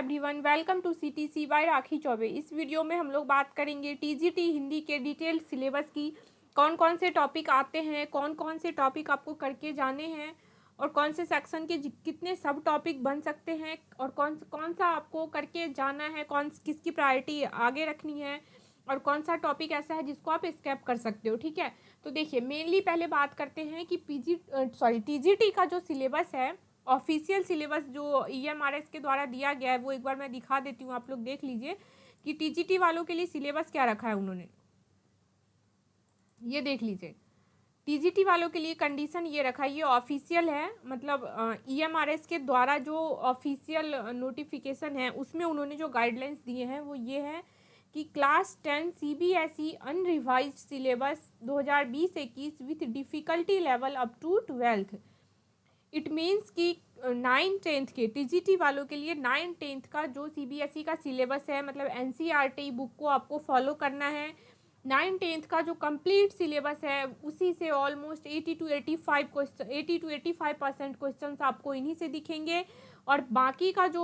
Everyone, welcome to CTC by Rakhi Choubey. इस video में हम लोग बात करेंगे टीजीटी हिंदी के डिटेल्ड सिलेबस की। कौन कौन से टॉपिक आते हैं, कौन कौन से टॉपिक आपको करके जाने हैं और कौन से सेक्शन के कितने सब टॉपिक बन सकते हैं और कौन कौन सा आपको करके जाना है, किसकी प्रायोरिटी आगे रखनी है और कौन सा टॉपिक ऐसा है जिसको आप स्किप कर सकते हो। ठीक है, तो देखिए मेनली पहले बात करते हैं कि टीजीटी का जो सिलेबस है, ऑफिशियल सिलेबस जो ईएमआरएस के द्वारा दिया गया है, वो एक बार मैं दिखा देती हूँ, आप लोग देख लीजिए कि टीजीटी वालों के लिए सिलेबस क्या रखा है उन्होंने। ये देख लीजिए, टीजीटी वालों के लिए कंडीशन ये रखा है, ये ऑफिशियल है, मतलब ईएमआरएस के द्वारा जो ऑफिशियल नोटिफिकेशन है उसमें उन्होंने जो गाइडलाइंस दिए हैं वो ये है कि class 10 CBSE unrevised syllabus 2020-21 with difficulty level up to 12th। It means कि 9-10th के टीजीटी वालों के लिए 9-10th का जो सीबीएसई का सिलेबस है, मतलब एनसीईआरटी बुक को आपको फॉलो करना है। 9-10th का जो कंप्लीट सिलेबस है उसी से ऑलमोस्ट 80 to 85% क्वेश्चन आपको इन्हीं से दिखेंगे और बाकी का जो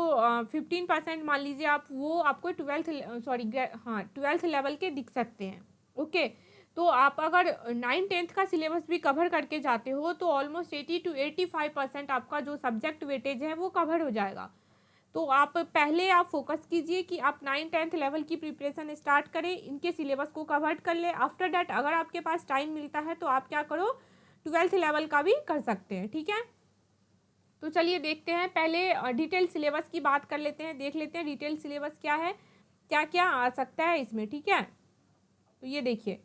15% मान लीजिए आप, वो आपको 12th लेवल के दिख सकते हैं। ओके, तो आप अगर 9-10th का सिलेबस भी कवर करके जाते हो तो ऑलमोस्ट 80 to 85% आपका जो सब्जेक्ट वेटेज है वो कवर हो जाएगा। तो आप पहले आप फोकस कीजिए कि आप 9-10th लेवल की प्रिपरेशन स्टार्ट करें, इनके सिलेबस को कवर कर ले। आफ्टर डैट अगर आपके पास टाइम मिलता है तो आप क्या करो, 12th लेवल का भी कर सकते हैं। ठीक है, तो चलिए देखते हैं, पहले डिटेल सिलेबस की बात कर लेते हैं, देख लेते हैं डिटेल सिलेबस क्या है, क्या क्या आ सकता है इसमें। ठीक है, तो ये देखिए,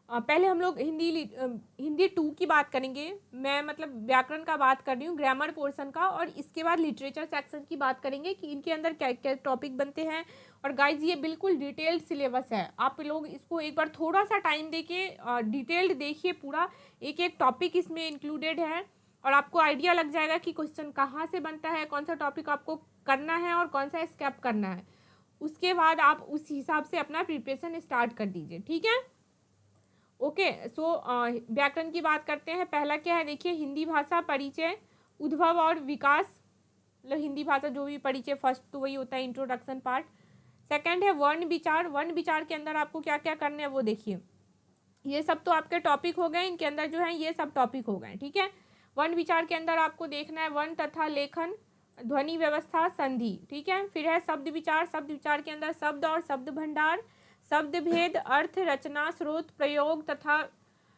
पहले हम लोग हिंदी 2 की बात करेंगे। मैं मतलब व्याकरण का बात कर रही हूँ, ग्रामर पोर्शन का, और इसके बाद लिटरेचर सेक्शन की बात करेंगे कि इनके अंदर क्या क्या टॉपिक बनते हैं। और गाइज ये बिल्कुल डिटेल्ड सिलेबस है, आप लोग इसको एक बार थोड़ा सा टाइम देके डिटेल्ड देखिए, पूरा एक एक टॉपिक इसमें इंक्लूडेड है और आपको आइडिया लग जाएगा कि क्वेश्चन कहाँ से बनता है, कौन सा टॉपिक आपको करना है और कौन सा स्किप करना है। उसके बाद आप उस हिसाब से अपना प्रिपरेशन स्टार्ट कर दीजिए। ठीक है, ओके। सो व्याकरण की बात करते हैं। पहला क्या है, देखिए, हिंदी भाषा परिचय, उद्भव और विकास, मतलब हिंदी भाषा जो भी परिचय, फर्स्ट तो वही होता है, इंट्रोडक्शन पार्ट। सेकंड है वर्ण विचार। वर्ण विचार के अंदर आपको क्या क्या करना है वो देखिए, ये सब तो आपके टॉपिक हो गए, इनके अंदर जो है ये सब टॉपिक हो गए। ठीक है, वर्ण विचार के अंदर आपको देखना है वर्ण तथा लेखन, ध्वनि व्यवस्था, संधि। ठीक है, फिर है शब्द विचार। शब्द विचार के अंदर शब्द और शब्द भंडार, शब्द भेद, अर्थ, रचना, स्रोत, प्रयोग तथा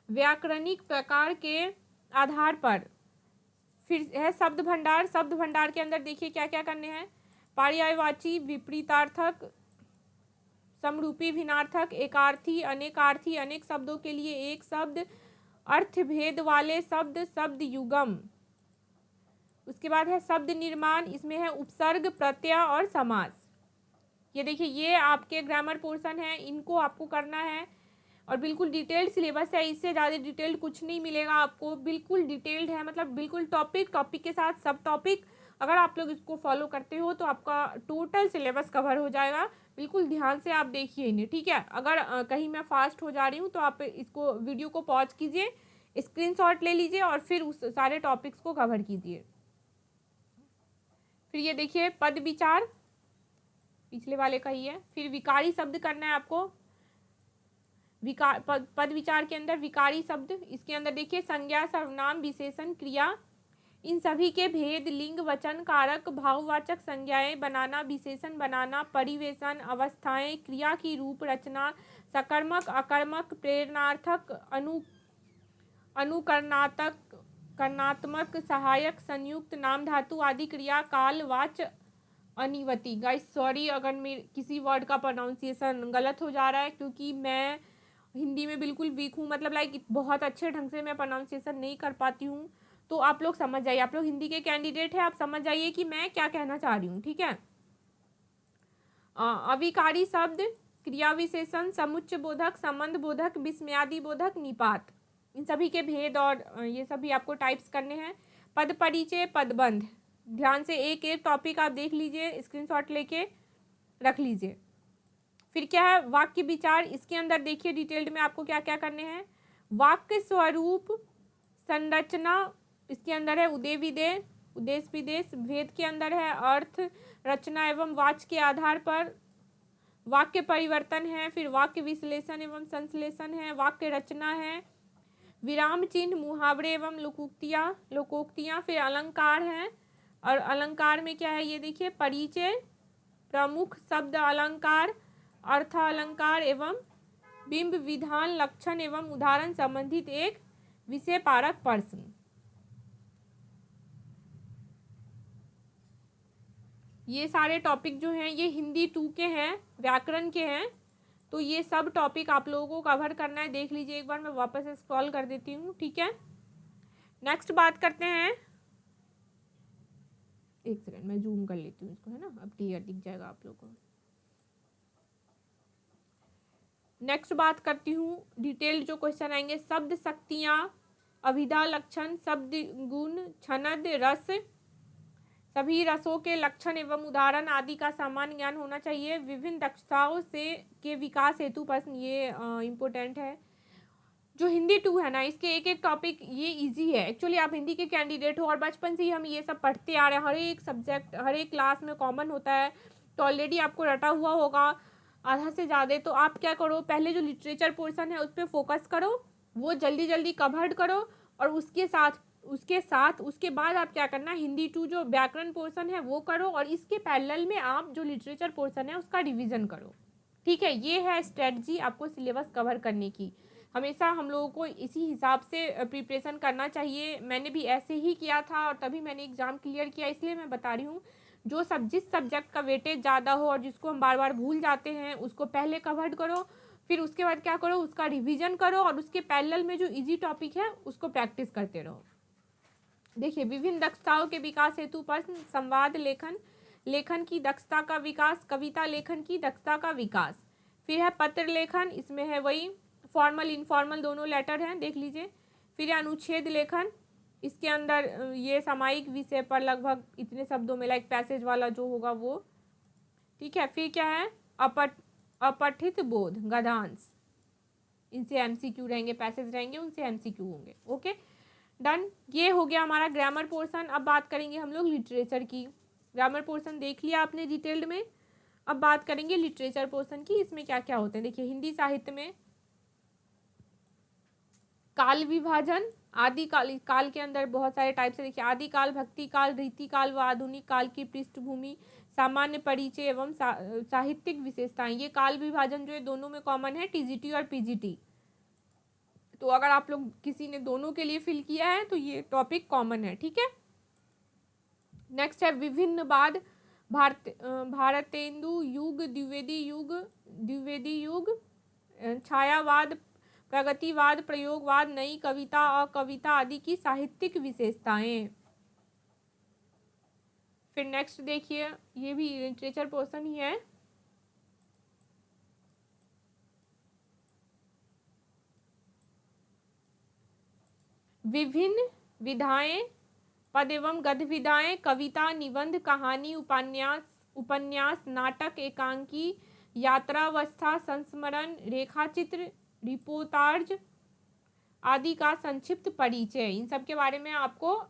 व्याकरणिक प्रकार के आधार पर। फिर है शब्द भंडार। शब्द भंडार के अंदर देखिए क्या क्या करने हैं, पर्यायवाची, विपरीतार्थक, समरूपी, भिन्नार्थक, एकार्थी, अनेकार्थी, अनेक शब्दों के लिए एक शब्द, अर्थ भेद वाले शब्द, शब्द युगम। उसके बाद है शब्द निर्माण, इसमें है उपसर्ग, प्रत्यय और समास। ये देखिए, ये आपके ग्रामर पोर्शन है, इनको आपको करना है और बिल्कुल डिटेल्ड सिलेबस है, इससे ज़्यादा डिटेल्ड कुछ नहीं मिलेगा आपको, बिल्कुल डिटेल्ड है, मतलब बिल्कुल टॉपिक टॉपिक के साथ सब टॉपिक। अगर आप लोग इसको फॉलो करते हो तो आपका टोटल सिलेबस कवर हो जाएगा। बिल्कुल ध्यान से आप देखिए इन्हें। ठीक है, अगर कहीं मैं फास्ट हो जा रही हूँ तो आप इसको वीडियो को पॉज कीजिए, स्क्रीनशॉट ले लीजिए और फिर उस सारे टॉपिक्स को कवर कीजिए। फिर ये देखिए पद विचार, पिछले वाले का ही है। फिर विकारी शब्द करना है आपको, पद विचार के अंदर विकारी शब्द, इसके अंदर देखिए संज्ञा, सर्वनाम, विशेषण, क्रिया, इन सभी के भेद, लिंग, वचन, कारक, भाववाचक संज्ञाएं बनाना, विशेषण बनाना, परिवेशन, अवस्थाएं, क्रिया की रूप रचना, सकर्मक, अकर्मक, प्रेरणार्थक, अनुकरणात्मक, करणात्मक, सहायक, संयुक्त, नाम धातु आदि क्रिया, काल, वाच, अनिवती। गाइस सॉरी अगर मेरे किसी वर्ड का प्रोनाउंसिएशन गलत हो जा रहा है, क्योंकि मैं हिंदी में बिल्कुल वीक हूँ, मतलब लाइक बहुत अच्छे ढंग से मैं प्रोनाउंसिएशन नहीं कर पाती हूँ। तो आप लोग समझ जाइए, आप लोग हिंदी के कैंडिडेट हैं, आप समझ जाइए कि मैं क्या कहना चाह रही हूँ। ठीक है, अविकारी शब्द, क्रिया विशेषण, समुच्चय बोधक, संबंध बोधक, विस्मयादि बोधक, निपात, इन सभी के भेद और ये सभी आपको टाइप्स करने हैं। पद परिचय, पदबंध, ध्यान से एक एक टॉपिक आप देख लीजिए, स्क्रीनशॉट लेके रख लीजिए। फिर क्या है वाक्य विचार, इसके अंदर देखिए डिटेल्ड में आपको क्या क्या करने हैं। वाक्य स्वरूप, संरचना, इसके अंदर है उदय विदय, उद्देश्य विदेश भेद के अंदर है, अर्थ रचना एवं वाच्य के आधार पर वाक्य परिवर्तन है, फिर वाक्य विश्लेषण एवं संश्लेषण है, वाक्य रचना है, विराम चिन्ह, मुहावरे एवं लोकोक्तियाँ, फिर अलंकार है। और अलंकार में क्या है ये देखिए, परिचय, प्रमुख शब्द अलंकार, अर्थ अलंकार एवं बिंब, विधान, लक्षण एवं उदाहरण संबंधित एक विषय पारक प्रश्न। ये सारे टॉपिक जो हैं ये हिंदी 2 के हैं, व्याकरण के हैं। तो ये सब टॉपिक आप लोगों को कवर करना है, देख लीजिए एक बार, मैं वापस स्क्रॉल कर देती हूँ, ठीक है। नेक्स्ट बात करते हैं, एक सेकंड मैं जूम कर लेती हूँ इसको, है ना, अब क्लियर दिख जाएगा आप लोगों को। नेक्स्ट बात करती हूँ, डिटेल्ड जो क्वेश्चन आएंगे, शब्द शक्तियाँ, अभिधा, लक्षण, शब्द गुण, छनद, रस, सभी रसों के लक्षण एवं उदाहरण आदि का सामान्य ज्ञान होना चाहिए। विभिन्न दक्षताओं से के विकास हेतु प्रश्न, ये इम्पोर्टेंट है। जो हिंदी 2 है ना, इसके एक एक टॉपिक ये इजी है। एक्चुअली आप हिंदी के कैंडिडेट हो और बचपन से ही हम ये सब पढ़ते आ रहे हैं, हर एक सब्जेक्ट हर एक क्लास में कॉमन होता है, तो ऑलरेडी आपको रटा हुआ होगा आधा से ज़्यादा। तो आप क्या करो, पहले जो लिटरेचर पोर्शन है उस पर फोकस करो, वो जल्दी जल्दी कवर्ड करो, और उसके बाद आप क्या करना, हिंदी 2 जो व्याकरण पोर्शन है वो करो, और इसके पैरेलल में आप जो लिटरेचर पोर्शन है उसका रिवीजन करो, ठीक है। ये है स्ट्रेटजी आपको सिलेबस कवर करने की। हमेशा हम लोगों को इसी हिसाब से प्रिपरेशन करना चाहिए। मैंने भी ऐसे ही किया था और तभी मैंने एग्ज़ाम क्लियर किया, इसलिए मैं बता रही हूँ। जिस सब्जेक्ट का वेटेज ज़्यादा हो और जिसको हम बार बार भूल जाते हैं उसको पहले कवर करो, फिर उसके बाद क्या करो, उसका रिवीजन करो, और उसके पैरेलल में जो इजी टॉपिक है उसको प्रैक्टिस करते रहो। देखिए, विभिन्न दक्षताओं के विकास हेतु प्रश्न, संवाद लेखन, लेखन की दक्षता का विकास, कविता लेखन की दक्षता का विकास, फिर है पत्र लेखन, इसमें है वही फॉर्मल इनफॉर्मल दोनों लेटर हैं, देख लीजिए। फिर है अनुच्छेद लेखन, इसके अंदर ये सामायिक विषय पर लगभग इतने शब्दों में, लाइक पैसेज वाला जो होगा वो, ठीक है। फिर क्या है, अपठित बोध, गद्यांश, इनसे एमसीक्यू रहेंगे, पैसेज रहेंगे उनसे एमसीक्यू होंगे, ओके डन। ये हो गया हमारा ग्रामर पोर्शन। अब बात करेंगे हम लोग लिटरेचर की। ग्रामर पोर्शन देख लिया आपने डिटेल्ड में, अब बात करेंगे लिटरेचर पोर्शन की। इसमें क्या क्या होते हैं, देखिए, हिंदी साहित्य में काल विभाजन, आदि काल के अंदर बहुत सारे टाइप से, देखिए, आदि काल, भक्ति काल, रीति काल व आधुनिक काल की पृष्ठभूमि, सामान्य परिचय एवं साहित्यिक विशेषताएं। ये काल विभाजन जो है दोनों में कॉमन है, टीजीटी और पीजीटी। तो अगर आप लोग किसी ने दोनों के लिए फिल किया है तो ये टॉपिक कॉमन है, ठीक है। नेक्स्ट है विभिन्नवाद, भारतेंदु युग, द्विवेदी युग, छायावाद, प्रगतिवाद, प्रयोगवाद, नई कविता, अकविता आदि की साहित्यिक विशेषताएं। फिर नेक्स्ट देखिए, ये भी लिटरेचर पोर्शन ही है। विभिन्न विधाएं, पद एवं गद्य विधाएं, कविता, निबंध, कहानी, उपन्यास, नाटक, एकांकी, यात्रावस्था, संस्मरण, रेखाचित्र, रिपोर्टाज आदि का संक्षिप्त परिचय। इन सब के बारे में आपको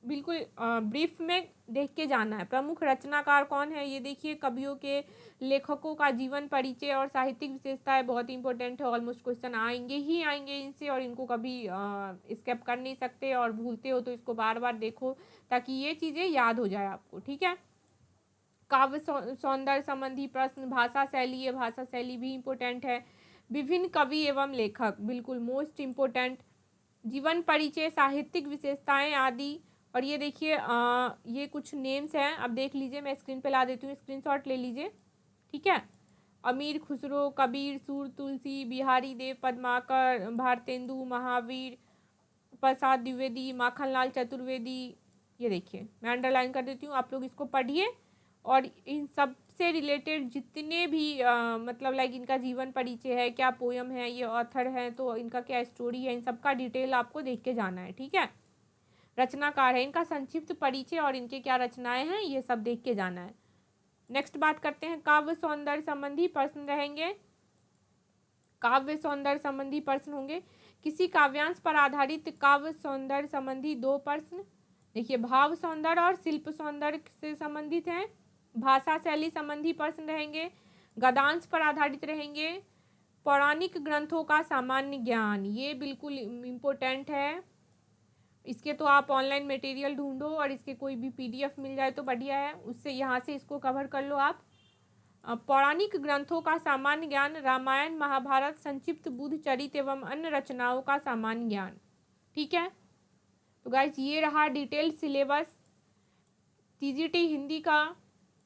बिल्कुल ब्रीफ में देख के जाना है। प्रमुख रचनाकार कौन है, ये देखिए, कवियों के, लेखकों का जीवन परिचय और साहित्यिक विशेषताएं बहुत इंपॉर्टेंट है। ऑलमोस्ट क्वेश्चन आएंगे ही आएंगे इनसे, और इनको कभी स्किप कर नहीं सकते, और भूलते हो तो इसको बार बार देखो ताकि ये चीज़ें याद हो जाए आपको, ठीक है। काव्य सौंदर्य संबंधी प्रश्न, भाषा शैली, ये भाषा शैली भी इम्पोर्टेंट है। विभिन्न कवि एवं लेखक, बिल्कुल मोस्ट इम्पोर्टेंट। जीवन परिचय, साहित्यिक विशेषताएं आदि। और ये देखिए, ये कुछ नेम्स हैं, अब देख लीजिए, मैं स्क्रीन पे ला देती हूँ, स्क्रीनशॉट ले लीजिए, ठीक है। अमीर खुसरो, कबीर, सूर तुलसी, बिहारी देव, पद्माकर, भारतेंदु, महावीर प्रसाद द्विवेदी, माखनलाल चतुर्वेदी। ये देखिए, मैं अंडरलाइन कर देती हूँ, आप लोग इसको पढ़िए, और इन सब से रिलेटेड जितने भी मतलब लाइक इनका जीवन परिचय है, क्या पोयम है, ये ऑथर है तो इनका क्या स्टोरी है, इन सब का डिटेल आपको देख के जाना है, ठीक है। रचनाकार है, इनका संक्षिप्त परिचय और इनके क्या रचनाएं हैं ये सब देख के जाना है। नेक्स्ट बात करते हैं, काव्य सौंदर्य संबंधी प्रश्न रहेंगे। काव्य सौंदर्य संबंधी प्रश्न होंगे। किसी काव्यांश पर आधारित काव्य सौंदर्य संबंधी 2 प्रश्न, देखिए, भाव सौंदर्य और शिल्प सौंदर्य से संबंधित हैं। भाषा शैली संबंधी प्रश्न रहेंगे। गद्यांश पर आधारित रहेंगे। पौराणिक ग्रंथों का सामान्य ज्ञान, ये बिल्कुल इम्पोर्टेंट है। इसके तो आप ऑनलाइन मटेरियल ढूंढो और इसके कोई भी पीडीएफ मिल जाए तो बढ़िया है, उससे यहाँ से इसको कवर कर लो आप। पौराणिक ग्रंथों का सामान्य ज्ञान, रामायण महाभारत संक्षिप्त बुद्ध चरित एवं अन्य रचनाओं का सामान्य ज्ञान। ठीक है, तो गाइस ये रहा डिटेल्ड सिलेबस टीजीटी हिंदी का,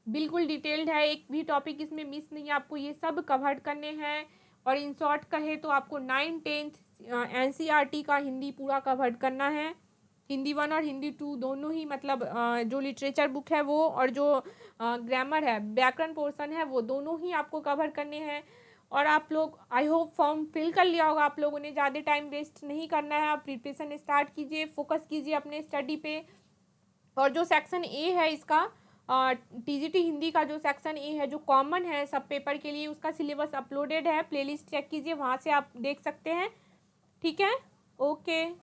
बिल्कुल डिटेल्ड है, एक भी टॉपिक इसमें मिस नहीं है, आपको ये सब कवर करने हैं। और इन शॉर्ट कहे तो आपको 9th-10th एनसीईआरटी का हिंदी पूरा कवर करना है। हिंदी 1 और हिंदी 2 दोनों ही, मतलब जो लिटरेचर बुक है वो और जो ग्रामर है, व्याकरण पोर्शन है, वो दोनों ही आपको कवर करने हैं। और आप लोग, आई होप फॉर्म फिल कर लिया होगा आप लोगों ने, ज़्यादा टाइम वेस्ट नहीं करना है, आप प्रिपरेशन स्टार्ट कीजिए, फोकस कीजिए अपने स्टडी पे। और जो सेक्शन ए है इसका, टीजीटी हिंदी का जो सेक्शन ए है, जो कॉमन है सब पेपर के लिए, उसका सिलेबस अपलोडेड है, प्लेलिस्ट चेक कीजिए, वहाँ से आप देख सकते हैं। ठीक है, ओके।